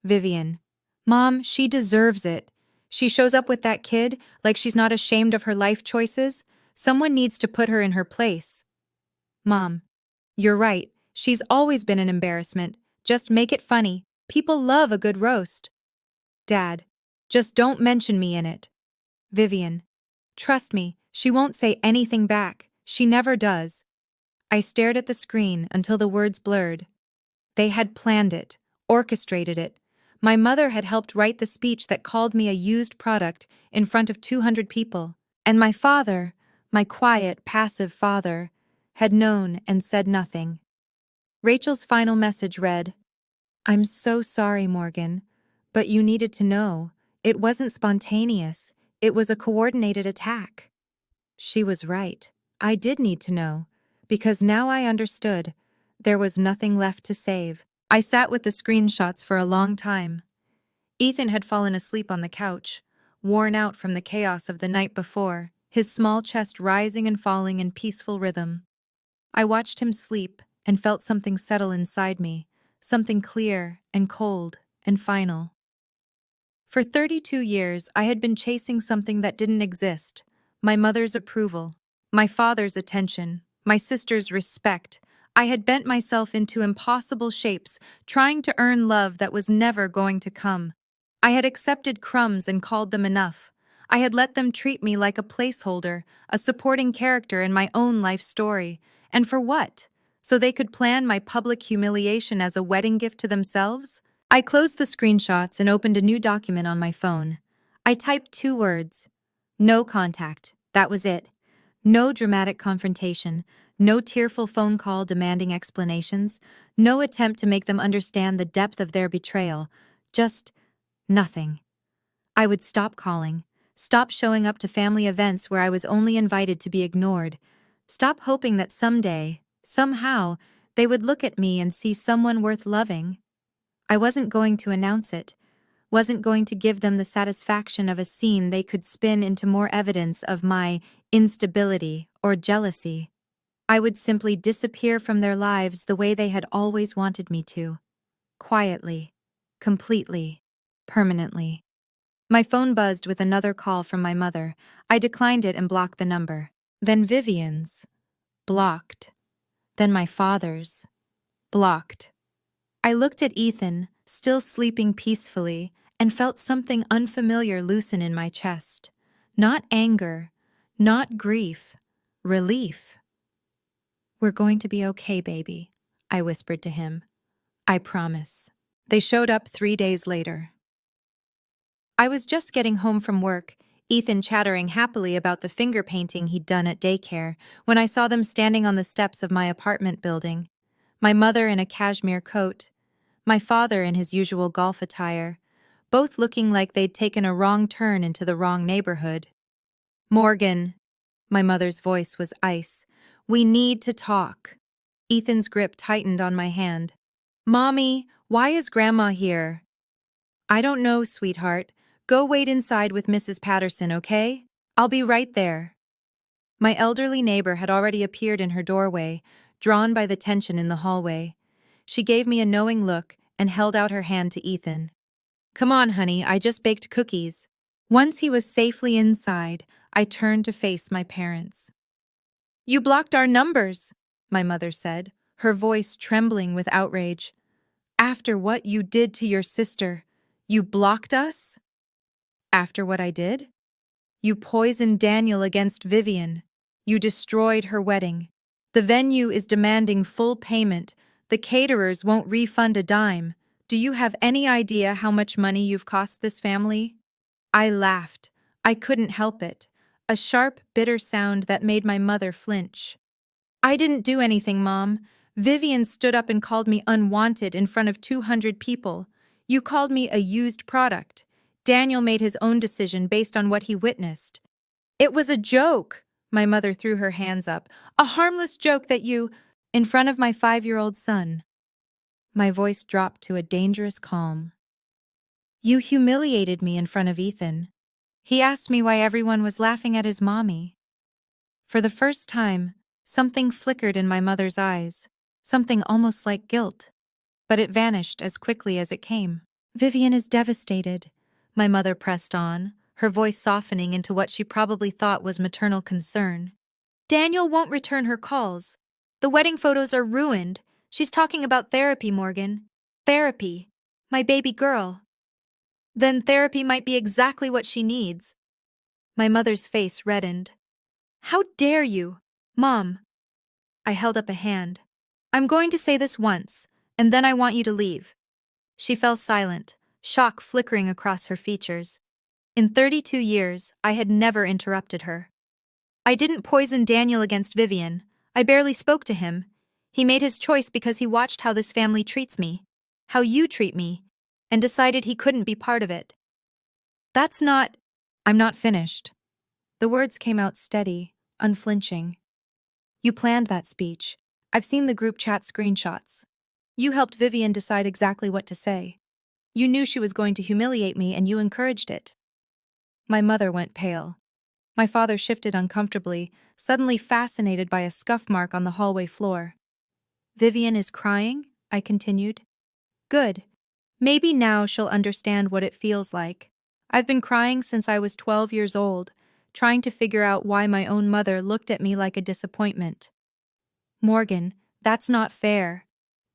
Vivian. Mom, she deserves it. She shows up with that kid like she's not ashamed of her life choices. Someone needs to put her in her place. Mom. You're right. She's always been an embarrassment. Just make it funny. People love a good roast. Dad. Just don't mention me in it. Vivian. Trust me, she won't say anything back. She never does. I stared at the screen until the words blurred. They had planned it, orchestrated it. My mother had helped write the speech that called me a used product in front of 200 people. And my father, my quiet, passive father, had known and said nothing. Rachel's final message read, I'm so sorry, Morgan, but you needed to know. It wasn't spontaneous. It was a coordinated attack. She was right. I did need to know, because now I understood. There was nothing left to save. I sat with the screenshots for a long time. Ethan had fallen asleep on the couch, worn out from the chaos of the night before, his small chest rising and falling in peaceful rhythm. I watched him sleep and felt something settle inside me, something clear and cold and final. For 32 years, I had been chasing something that didn't exist. My mother's approval, my father's attention, my sister's respect. I had bent myself into impossible shapes, trying to earn love that was never going to come. I had accepted crumbs and called them enough. I had let them treat me like a placeholder, a supporting character in my own life story. And for what? so they could plan my public humiliation as a wedding gift to themselves? I closed the screenshots and opened a new document on my phone. I typed 2 words. No contact. That was it. No dramatic confrontation. No tearful phone call demanding explanations. No attempt to make them understand the depth of their betrayal. Just nothing. I would stop calling. Stop showing up to family events where I was only invited to be ignored. Stop hoping that someday, somehow, they would look at me and see someone worth loving. I wasn't going to announce it, wasn't going to give them the satisfaction of a scene they could spin into more evidence of my instability or jealousy. I would simply disappear from their lives the way they had always wanted me to. Quietly, completely, permanently. My phone buzzed with another call from my mother. I declined it and blocked the number. Then Vivian's. Blocked. Then my father's. Blocked. I looked at Ethan, still sleeping peacefully, and felt something unfamiliar loosen in my chest. Not anger, not grief, relief. "We're going to be okay, baby," I whispered to him. "I promise." They showed up 3 days later. I was just getting home from work, Ethan chattering happily about the finger painting he'd done at daycare, when I saw them standing on the steps of my apartment building. My mother in a cashmere coat, my father in his usual golf attire, both looking like they'd taken a wrong turn into the wrong neighborhood. "Morgan," my mother's voice was ice, "we need to talk." Ethan's grip tightened on my hand. "Mommy, why is Grandma here?" "I don't know, sweetheart. Go wait inside with Mrs. Patterson, okay? I'll be right there." My elderly neighbor had already appeared in her doorway, drawn by the tension in the hallway. She gave me a knowing look and held out her hand to Ethan. "Come on, honey, I just baked cookies." Once he was safely inside, I turned to face my parents. "You blocked our numbers," my mother said, her voice trembling with outrage. "After what you did to your sister, you blocked us?" "After what I did? You poisoned Daniel against Vivian. You destroyed her wedding. The venue is demanding full payment. The caterers won't refund a dime. Do you have any idea how much money you've cost this family?" I laughed. I couldn't help it. A sharp, bitter sound that made my mother flinch. "I didn't do anything, Mom. Vivian stood up and called me unwanted in front of 200 people. You called me a used product. Daniel made his own decision based on what he witnessed." "It was a joke." My mother threw her hands up. "A harmless joke that you—" In front of my 5-year-old son. My voice dropped to a dangerous calm. "You humiliated me in front of Ethan. He asked me why everyone was laughing at his mommy." For the first time, something flickered in my mother's eyes, something almost like guilt. But it vanished as quickly as it came. "Vivian is devastated," my mother pressed on, her voice softening into what she probably thought was maternal concern. "Daniel won't return her calls. The wedding photos are ruined. She's talking about therapy, Morgan. Therapy. My baby girl. Then therapy might be exactly what she needs." My mother's face reddened. "How dare you? Mom." I held up a hand. "I'm going to say this once, and then I want you to leave." She fell silent, shock flickering across her features. In 32 years, I had never interrupted her. "I didn't poison Daniel against Vivian. I barely spoke to him. He made his choice because he watched how this family treats me, how you treat me, and decided he couldn't be part of it. That's not—" "I'm not finished." The words came out steady, unflinching. "You planned that speech. I've seen the group chat screenshots. You helped Vivian decide exactly what to say. You knew she was going to humiliate me and you encouraged it." My mother went pale. My father shifted uncomfortably, suddenly fascinated by a scuff mark on the hallway floor. "Vivian is crying?" I continued. "Good. Maybe now she'll understand what it feels like. I've been crying since I was 12 years old, trying to figure out why my own mother looked at me like a disappointment." "Morgan, that's not fair.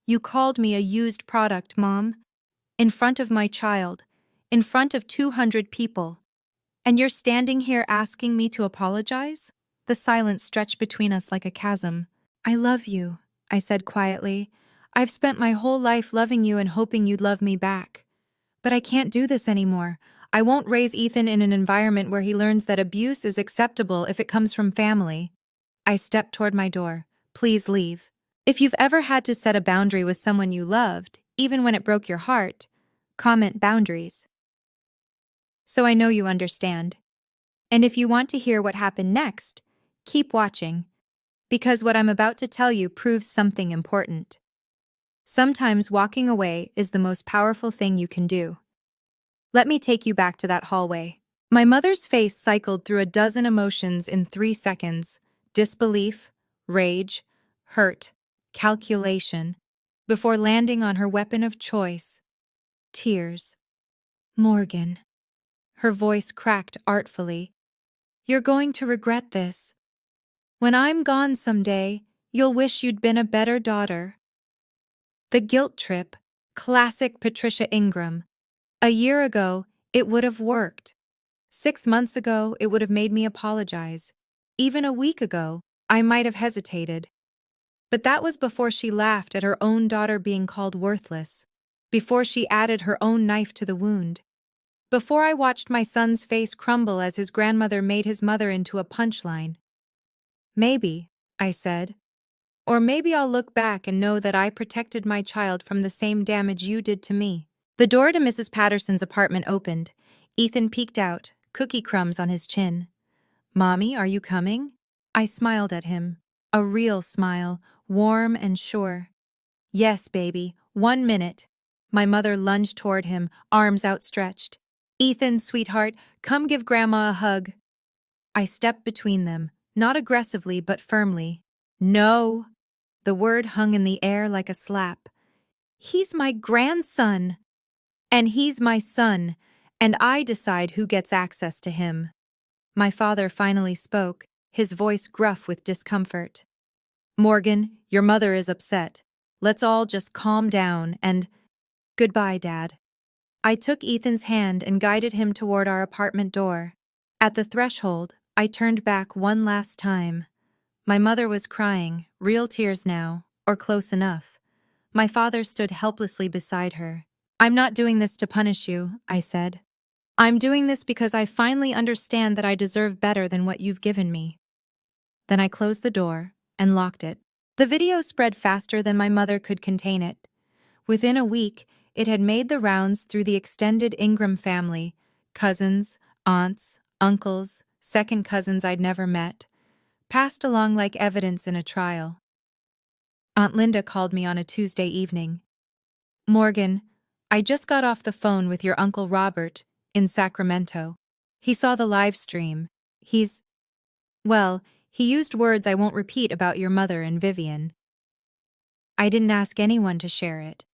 You called me a used product, Mom. In front of my child. In front of 200 people. And you're standing here asking me to apologize?" The silence stretched between us like a chasm. "I love you," I said quietly. "I've spent my whole life loving you and hoping you'd love me back. But I can't do this anymore. I won't raise Ethan in an environment where he learns that abuse is acceptable if it comes from family." I stepped toward my door. "Please leave. If you've ever had to set a boundary with someone you loved, even when it broke your heart, comment boundaries. So I know you understand. And if you want to hear what happened next, keep watching, because what I'm about to tell you proves something important. Sometimes walking away is the most powerful thing you can do. Let me take you back to that hallway." My mother's face cycled through a dozen emotions in 3 seconds: disbelief, rage, hurt, calculation, before landing on her weapon of choice: tears. "Morgan." Her voice cracked artfully. "You're going to regret this. When I'm gone someday, you'll wish you'd been a better daughter." The guilt trip, classic Patricia Ingram. A year ago, it would have worked. 6 months ago, it would have made me apologize. Even a week ago, I might have hesitated. But that was before she laughed at her own daughter being called worthless, before she added her own knife to the wound, before I watched my son's face crumble as his grandmother made his mother into a punchline. "Maybe," I said. "Or maybe I'll look back and know that I protected my child from the same damage you did to me." The door to Mrs. Patterson's apartment opened. Ethan peeked out, cookie crumbs on his chin. "Mommy, are you coming?" I smiled at him. A real smile, warm and sure. "Yes, baby, 1 minute." My mother lunged toward him, arms outstretched. "Ethan, sweetheart, come give Grandma a hug." I stepped between them, not aggressively but firmly. "No." The word hung in the air like a slap. "He's my grandson. And he's my son, and I decide who gets access to him." My father finally spoke, his voice gruff with discomfort. "Morgan, your mother is upset. Let's all just calm down and—" "Goodbye, Dad." I took Ethan's hand and guided him toward our apartment door. At the threshold, I turned back one last time. My mother was crying, real tears now, or close enough. My father stood helplessly beside her. "I'm not doing this to punish you," I said. "I'm doing this because I finally understand that I deserve better than what you've given me." Then I closed the door and locked it. The video spread faster than my mother could contain it. Within a week, it had made the rounds through the extended Ingram family: cousins, aunts, uncles, second cousins I'd never met, passed along like evidence in a trial. Aunt Linda called me on a Tuesday evening. "Morgan, I just got off the phone with your Uncle Robert in Sacramento. He saw the live stream. Well, he used words I won't repeat about your mother and Vivian. I didn't ask anyone to share it.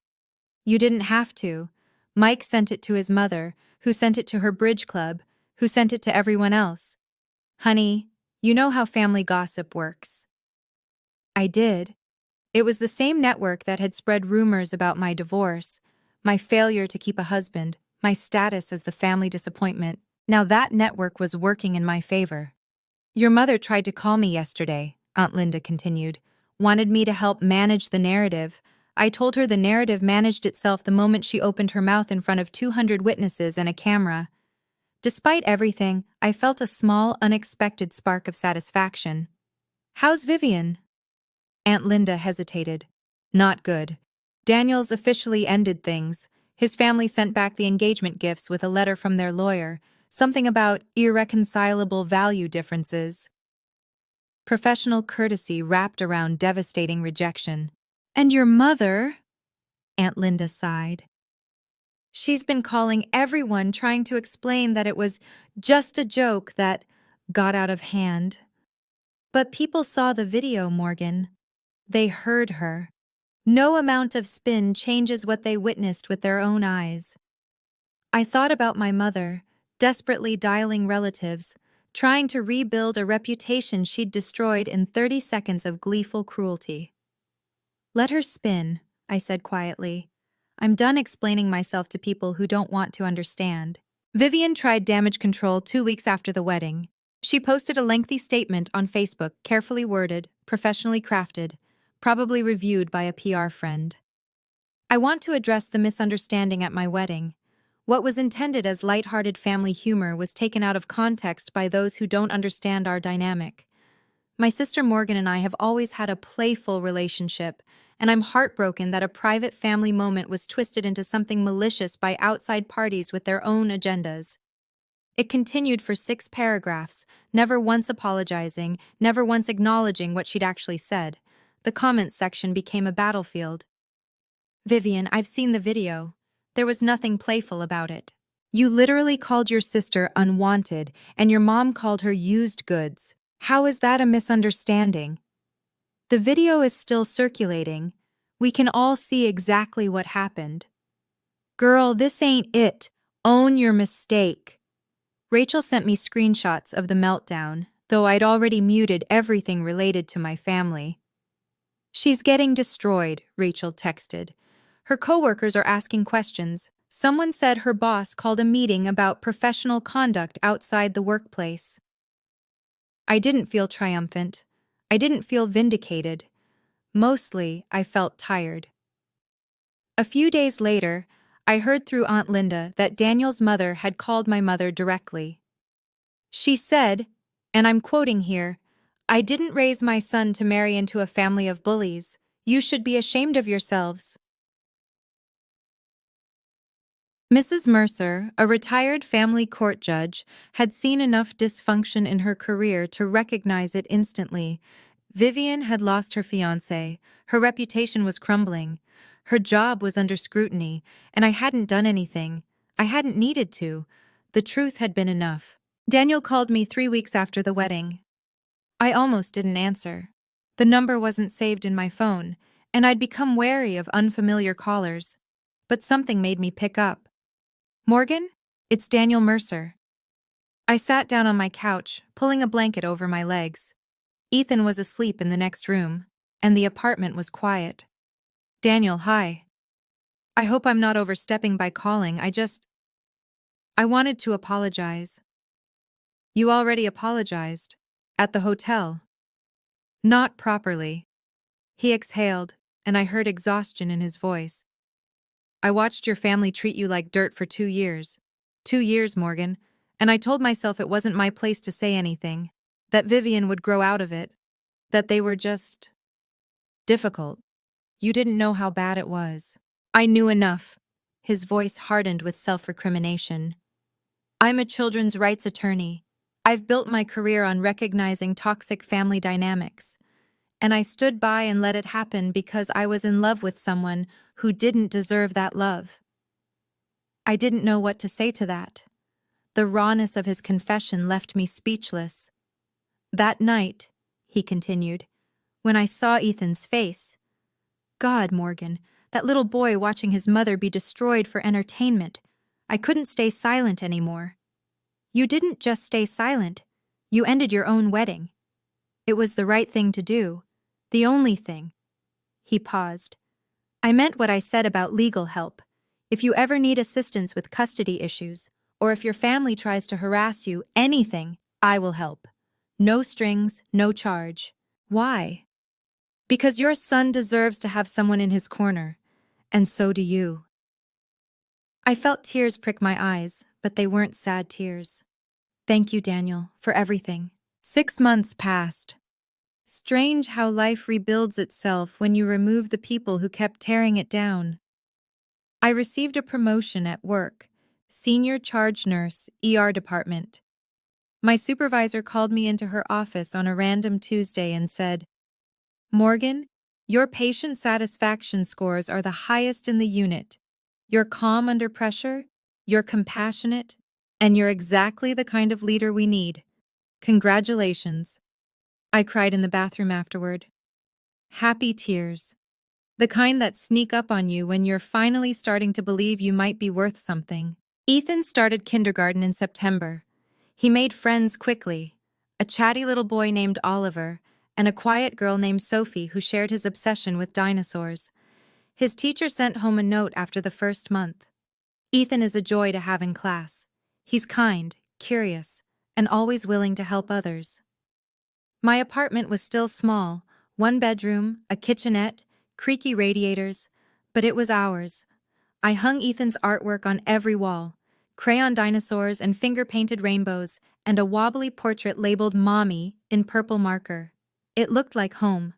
You didn't have to. Mike sent it to his mother, who sent it to her bridge club, who sent it to everyone else. Honey, you know how family gossip works." I did. It was the same network that had spread rumors about my divorce, my failure to keep a husband, my status as the family disappointment. Now that network was working in my favor. "Your mother tried to call me yesterday," Aunt Linda continued. "Wanted me to help manage the narrative. I told her the narrative managed itself the moment she opened her mouth in front of 200 witnesses and a camera. Despite everything, I felt a small, unexpected spark of satisfaction." "How's Vivian?" Aunt Linda hesitated. "Not good. Daniel's officially ended things. His family sent back the engagement gifts with a letter from their lawyer, something about irreconcilable value differences. Professional courtesy wrapped around devastating rejection." "And your mother?" Aunt Linda sighed. "She's been calling everyone, trying to explain that it was just a joke that got out of hand. But people saw the video, Morgan. They heard her. No amount of spin changes what they witnessed with their own eyes." I thought about my mother, desperately dialing relatives, trying to rebuild a reputation she'd destroyed in 30 seconds of gleeful cruelty. "Let her spin," I said quietly. "I'm done explaining myself to people who don't want to understand." Vivian tried damage control 2 weeks after the wedding. She posted a lengthy statement on Facebook, carefully worded, professionally crafted. probably reviewed by a PR friend. I want to address the misunderstanding at my wedding. What was intended as lighthearted family humor was taken out of context by those who don't understand our dynamic. My sister Morgan and I have always had a playful relationship, and I'm heartbroken that a private family moment was twisted into something malicious by outside parties with their own agendas. It continued for 6 paragraphs, never once apologizing, never once acknowledging what she'd actually said. The comments section became a battlefield. Vivian, I've seen the video. There was nothing playful about it. You literally called your sister unwanted, and your mom called her used goods. How is that a misunderstanding? The video is still circulating. We can all see exactly what happened. Girl, this ain't it. Own your mistake. Rachel sent me screenshots of the meltdown, though I'd already muted everything related to my family. She's getting destroyed, Rachel texted. Her coworkers are asking questions. Someone said her boss called a meeting about professional conduct outside the workplace. I didn't feel triumphant. I didn't feel vindicated. Mostly, I felt tired. A few days later, I heard through Aunt Linda that Daniel's mother had called my mother directly. She said, and I'm quoting here, "I didn't raise my son to marry into a family of bullies. You should be ashamed of yourselves." Mrs. Mercer, a retired family court judge, had seen enough dysfunction in her career to recognize it instantly. Vivian had lost her fiancé, her reputation was crumbling, her job was under scrutiny, and I hadn't done anything. I hadn't needed to. The truth had been enough. Daniel called me 3 weeks after the wedding. I almost didn't answer. The number wasn't saved in my phone, and I'd become wary of unfamiliar callers. But something made me pick up. "Morgan, it's Daniel Mercer." I sat down on my couch, pulling a blanket over my legs. Ethan was asleep in the next room, and the apartment was quiet. "Daniel, hi. I hope I'm not overstepping by calling. I wanted to apologize." "You already apologized. At the hotel." "Not properly." He exhaled, and I heard exhaustion in his voice. "I watched your family treat you like dirt for 2 years. 2 years, Morgan, and I told myself it wasn't my place to say anything, that Vivian would grow out of it, that they were just difficult. You didn't know how bad it was." I knew enough. His voice hardened with self-recrimination. "I'm a children's rights attorney. I've built my career on recognizing toxic family dynamics, and I stood by and let it happen because I was in love with someone who didn't deserve that love." I didn't know what to say to that. The rawness of his confession left me speechless. "That night," he continued, "when I saw Ethan's face, God, Morgan, that little boy watching his mother be destroyed for entertainment, I couldn't stay silent anymore." "You didn't just stay silent. You ended your own wedding. It was the right thing to do. The only thing." He paused. "I meant what I said about legal help. If you ever need assistance with custody issues, or if your family tries to harass you, anything, I will help. No strings, no charge." "Why?" "Because your son deserves to have someone in his corner, and so do you." I felt tears prick my eyes, but they weren't sad tears. "Thank you, Daniel, for everything." 6 months passed. Strange how life rebuilds itself when you remove the people who kept tearing it down. I received a promotion at work, senior charge nurse, ER department. My supervisor called me into her office on a random Tuesday and said, "Morgan, your patient satisfaction scores are the highest in the unit. You're calm under pressure, you're compassionate, and you're exactly the kind of leader we need. Congratulations." I cried in the bathroom afterward. Happy tears. The kind that sneak up on you when you're finally starting to believe you might be worth something. Ethan started kindergarten in September. He made friends quickly, a chatty little boy named Oliver, and a quiet girl named Sophie who shared his obsession with dinosaurs. His teacher sent home a note after the first month. "Ethan is a joy to have in class. He's kind, curious, and always willing to help others." My apartment was still small, One bedroom, a kitchenette, creaky radiators, but it was ours. I hung Ethan's artwork on every wall, crayon dinosaurs and finger-painted rainbows, and a wobbly portrait labeled Mommy in purple marker. It looked like home.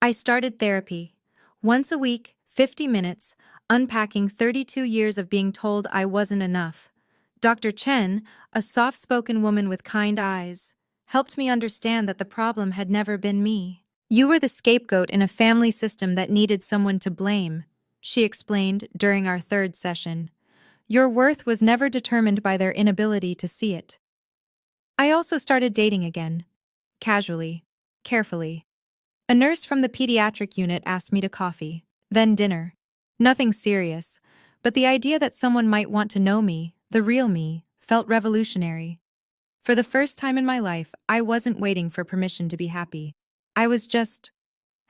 I started therapy. Once a week, 50 minutes, unpacking 32 years of being told I wasn't enough. Dr. Chen, a soft-spoken woman with kind eyes, helped me understand that the problem had never been me. You were the scapegoat in a family system that needed someone to blame, she explained during our third session. Your worth was never determined by their inability to see it. I also started dating again. Casually. Carefully. A nurse from the pediatric unit asked me to coffee, then dinner. Nothing serious, but the idea that someone might want to know me, the real me, felt revolutionary. For the first time in my life, I wasn't waiting for permission to be happy. I was just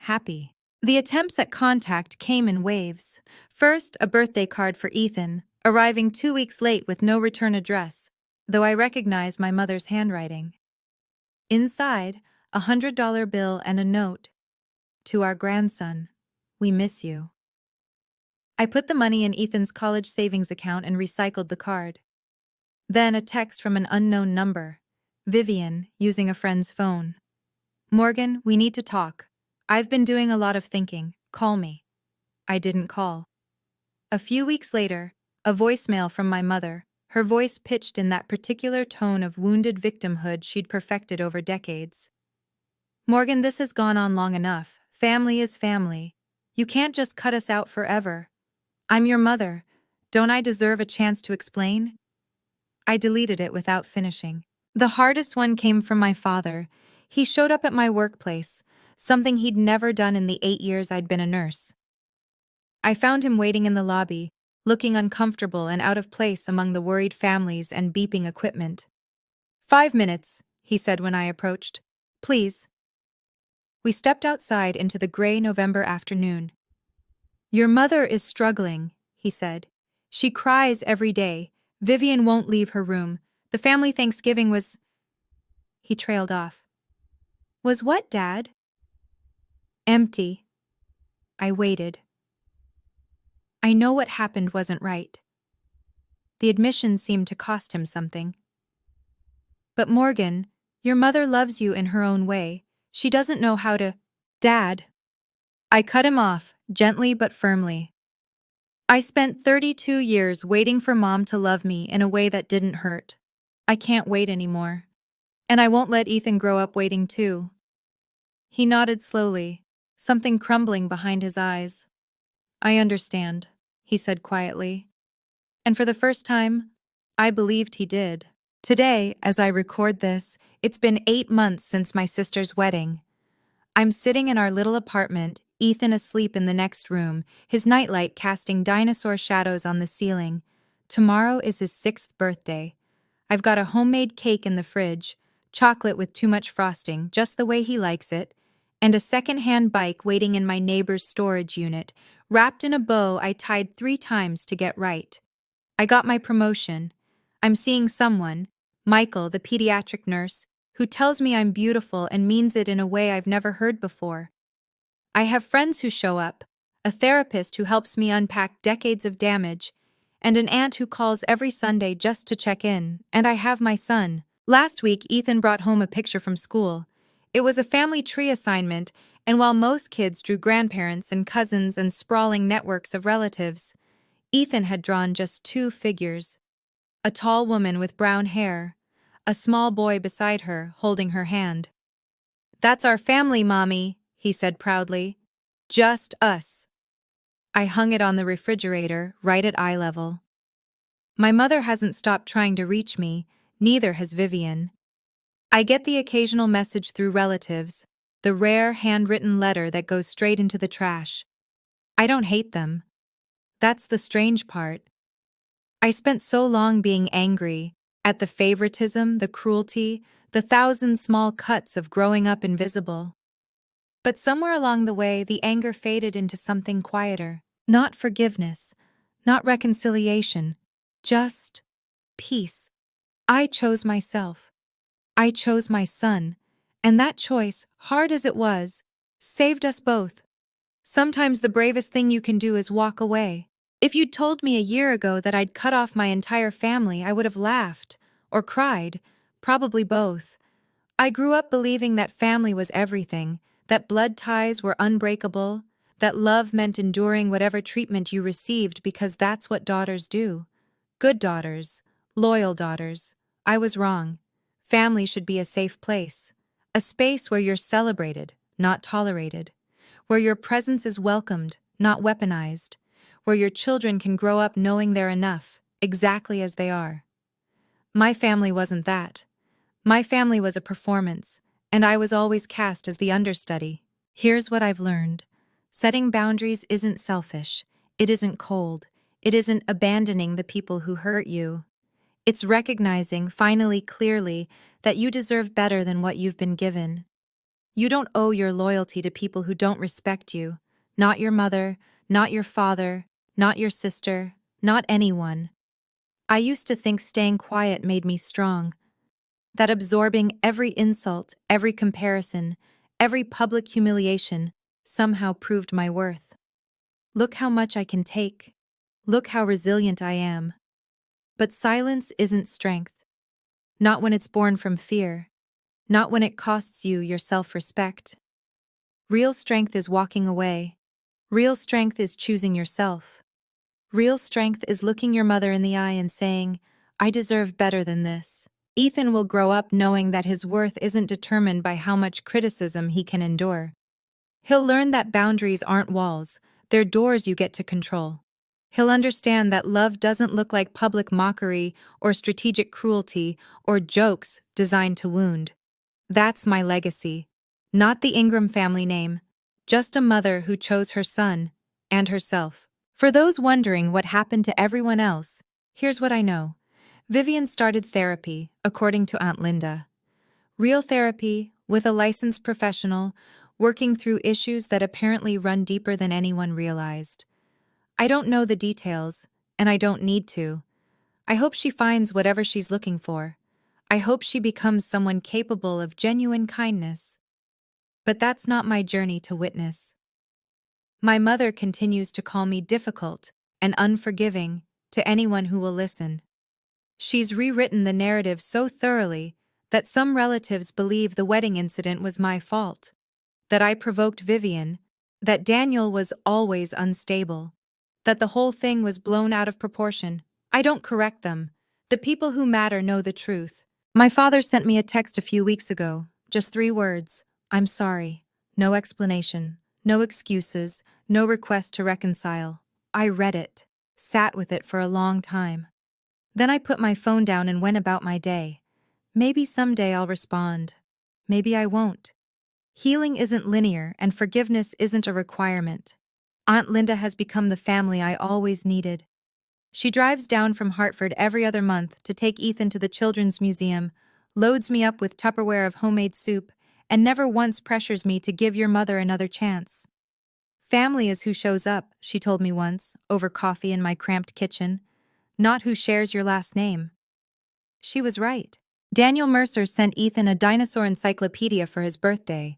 happy. The attempts at contact came in waves. First, a birthday card for Ethan, arriving 2 weeks late with no return address, though I recognized my mother's handwriting. Inside, $100 bill and a note. To our grandson, we miss you. I put the money in Ethan's college savings account and recycled the card. Then a text from an unknown number. Vivian, using a friend's phone. Morgan, we need to talk. I've been doing a lot of thinking. Call me. I didn't call. A few weeks later, a voicemail from my mother, her voice pitched in that particular tone of wounded victimhood she'd perfected over decades. Morgan, this has gone on long enough. Family is family. You can't just cut us out forever. I'm your mother. Don't I deserve a chance to explain? I deleted it without finishing. The hardest one came from my father. He showed up at my workplace, something he'd never done in the 8 years I'd been a nurse. I found him waiting in the lobby, looking uncomfortable and out of place among the worried families and beeping equipment. 5 minutes, he said when I approached. Please. We stepped outside into the gray November afternoon. Your mother is struggling, he said. She cries every day. Vivian won't leave her room. The family Thanksgiving was... He trailed off. Was what, Dad? Empty. I waited. I know what happened wasn't right. The admission seemed to cost him something. But Morgan, your mother loves you in her own way. She doesn't know how to... Dad. I cut him off, gently but firmly. I spent 32 years waiting for Mom to love me in a way that didn't hurt. I can't wait anymore. And I won't let Ethan grow up waiting too. He nodded slowly, something crumbling behind his eyes. I understand, he said quietly. And for the first time, I believed he did. Today, as I record this, it's been 8 months since my sister's wedding. I'm sitting in our little apartment, Ethan asleep in the next room, his nightlight casting dinosaur shadows on the ceiling. Tomorrow is his 6th birthday. I've got a homemade cake in the fridge, chocolate with too much frosting, just the way he likes it, and a second-hand bike waiting in my neighbor's storage unit, wrapped in a bow I tied 3 times to get right. I got my promotion. I'm seeing someone, Michael, the pediatric nurse, who tells me I'm beautiful and means it in a way I've never heard before. I have friends who show up, a therapist who helps me unpack decades of damage, and an aunt who calls every Sunday just to check in, and I have my son. Last week, Ethan brought home a picture from school. It was a family tree assignment, and while most kids drew grandparents and cousins and sprawling networks of relatives, Ethan had drawn just 2 figures. A tall woman with brown hair, a small boy beside her, holding her hand. That's our family, Mommy, he said proudly. Just us. I hung it on the refrigerator, right at eye level. My mother hasn't stopped trying to reach me, neither has Vivian. I get the occasional message through relatives, the rare handwritten letter that goes straight into the trash. I don't hate them. That's the strange part. I spent so long being angry at the favoritism, the cruelty, the 1,000 small cuts of growing up invisible. But somewhere along the way, the anger faded into something quieter. Not forgiveness, not reconciliation, just peace. I chose myself. I chose my son, and that choice, hard as it was, Saved us both. Sometimes the bravest thing you can do is walk away. If you'd told me a year ago that I'd cut off my entire family, I would have laughed. Or cried. Probably both. I grew up believing that family was everything, that blood ties were unbreakable, that love meant enduring whatever treatment you received because that's what daughters do. Good daughters. Loyal daughters. I was wrong. Family should be a safe place. A space where you're celebrated, not tolerated. Where your presence is welcomed, not weaponized. Where your children can grow up knowing they're enough, exactly as they are. My family wasn't that. My family was a performance, and I was always cast as the understudy. Here's what I've learned. Setting boundaries isn't selfish. It isn't cold. It isn't abandoning the people who hurt you. It's recognizing, finally clearly, that you deserve better than what you've been given. You don't owe your loyalty to people who don't respect you. Not your mother, not your father, not your sister, not anyone. I used to think staying quiet made me strong. That absorbing every insult, every comparison, every public humiliation somehow proved my worth. Look how much I can take. Look how resilient I am. But silence isn't strength. Not when it's born from fear. Not when it costs you your self-respect. Real strength is walking away. Real strength is choosing yourself. Real strength is looking your mother in the eye and saying, I deserve better than this. Ethan will grow up knowing that his worth isn't determined by how much criticism he can endure. He'll learn that boundaries aren't walls, they're doors you get to control. He'll understand that love doesn't look like public mockery or strategic cruelty or jokes designed to wound. That's my legacy. Not the Ingram family name, just a mother who chose her son and herself. For those wondering what happened to everyone else, here's what I know. Vivian started therapy, according to Aunt Linda. Real therapy, with a licensed professional, working through issues that apparently run deeper than anyone realized. I don't know the details, and I don't need to. I hope she finds whatever she's looking for. I hope she becomes someone capable of genuine kindness. But that's not my journey to witness. My mother continues to call me difficult and unforgiving to anyone who will listen. She's rewritten the narrative so thoroughly that some relatives believe the wedding incident was my fault, that I provoked Vivian, that Daniel was always unstable, that the whole thing was blown out of proportion. I don't correct them. The people who matter know the truth. My father sent me a text a few weeks ago, just 3 words. I'm sorry. No explanation, no excuses, no request to reconcile. I read it, sat with it for a long time. Then I put my phone down and went about my day. Maybe someday I'll respond. Maybe I won't. Healing isn't linear and forgiveness isn't a requirement. Aunt Linda has become the family I always needed. She drives down from Hartford every other month to take Ethan to the Children's Museum, loads me up with Tupperware of homemade soup, and never once pressures me to give your mother another chance. Family is who shows up, she told me once, over coffee in my cramped kitchen, not who shares your last name. She was right. Daniel Mercer sent Ethan a dinosaur encyclopedia for his birthday.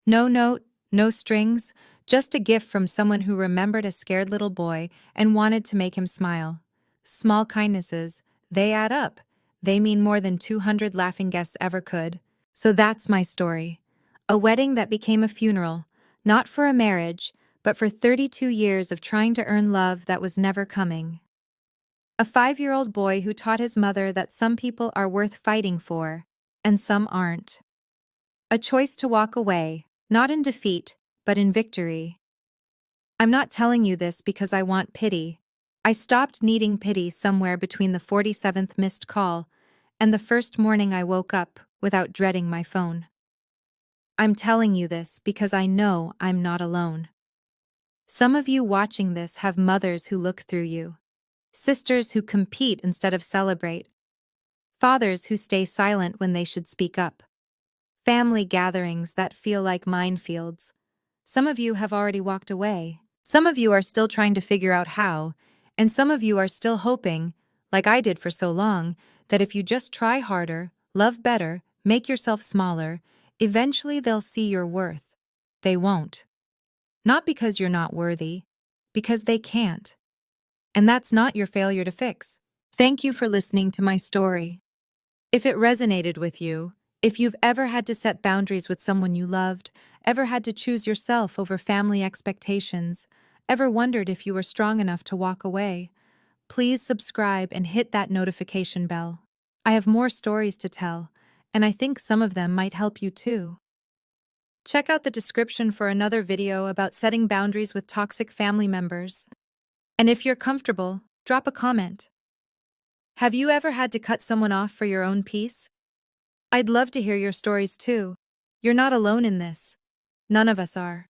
No note, no strings, just a gift from someone who remembered a scared little boy and wanted to make him smile. Small kindnesses, they add up. They mean more than 200 laughing guests ever could. So that's my story. A wedding that became a funeral, not for a marriage, but for 32 years of trying to earn love that was never coming. A 5-year-old boy who taught his mother that some people are worth fighting for, and some aren't. A choice to walk away, not in defeat, but in victory. I'm not telling you this because I want pity. I stopped needing pity somewhere between the 47th missed call and the first morning I woke up without dreading my phone. I'm telling you this because I know I'm not alone. Some of you watching this have mothers who look through you. Sisters who compete instead of celebrate. Fathers who stay silent when they should speak up. Family gatherings that feel like minefields. Some of you have already walked away. Some of you are still trying to figure out how, and some of you are still hoping, like I did for so long, that if you just try harder, love better, make yourself smaller, eventually they'll see your worth. They won't. Not because you're not worthy, because they can't. And that's not your failure to fix. Thank you for listening to my story. If it resonated with you, if you've ever had to set boundaries with someone you loved, ever had to choose yourself over family expectations, ever wondered if you were strong enough to walk away, please subscribe and hit that notification bell. I have more stories to tell, and I think some of them might help you too. Check out the description for another video about setting boundaries with toxic family members. And if you're comfortable, drop a comment. Have you ever had to cut someone off for your own peace? I'd love to hear your stories too. You're not alone in this. None of us are.